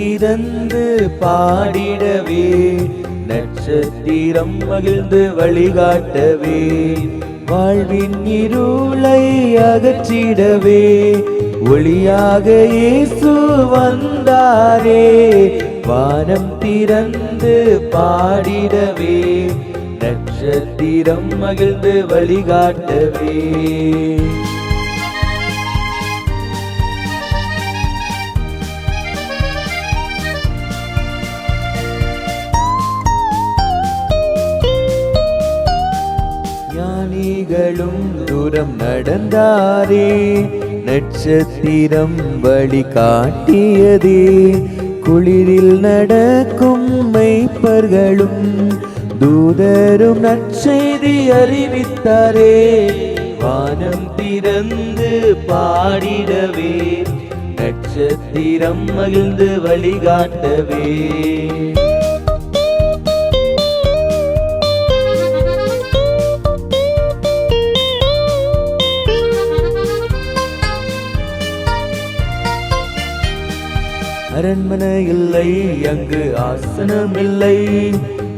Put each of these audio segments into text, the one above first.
திறந்து பாடிடவே, நட்சத்திரம் மகிழ்ந்து வழிகாட்டவே, வாழ்வின் இருளை அகற்றிடவே, ஒளியாக இயேசு வந்தாரே. வானம் திறந்து பாடிடவே, நட்சத்திரம் மகிழ்ந்து வழிகாட்டவே. ஞானிகளும் தூரம் நடந்தாரே, நட்சத்திரம் வழி காட்டியதே. குளிரில் நடக்கும் மெய்ப்பர்களும் தூதரும் நற்செய்தி அறிவித்தாரே. வானம் திறந்து பாடிடவே, நட்சத்திரம் மகிழ்ந்து வழிகாட்டவே. அரண்மனை இல்லை, அங்கு ஆசனம் இல்லை,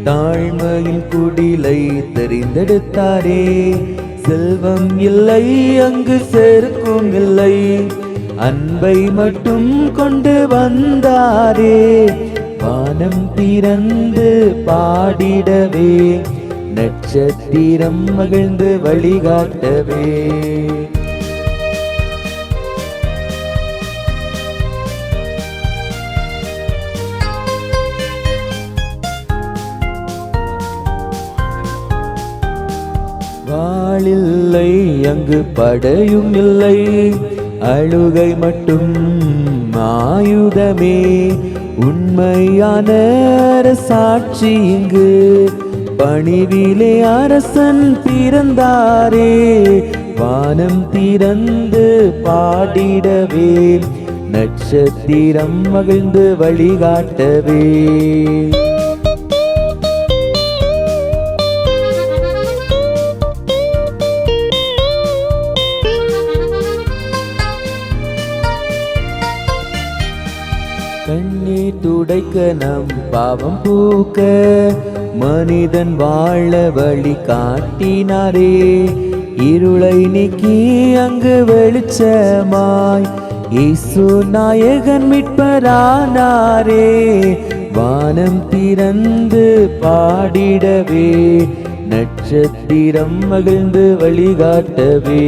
தாழ்மையின் குடிலை தெரிந்தெடுத்தாரே. செல்வம் இல்லை, அங்கு செருக்கும் இல்லை, அன்பை மட்டும் கொண்டு வந்தாரே. வானம் திறந்து பாடிடவே, நட்சத்திரம் மகிழ்ந்து வழிகாட்டவே. வாளில்லை, அங்கு படையும் இல்லை, அழுகை மட்டும் ஆயுதமே. உண்மையான அரசாட்சி இங்கு, பணிவிலே அரசன் பிறந்தாரே. வானம் திறந்து பாடிடவே, நட்சத்திரம் மகிழ்ந்து வழிகாட்டவே. கண்ணீர் துடைக்க நம் பாவம் பூக்க, மனிதன் வாழ வழி காட்டினாரே. இருளை நீக்கி அங்கு வெளிச்சமாய் இயேசு நாயகன் மீட்பரானாரே. வானம் திறந்து பாடிடவே, நட்சத்திரம் மகிழ்ந்து வழிகாட்டவே.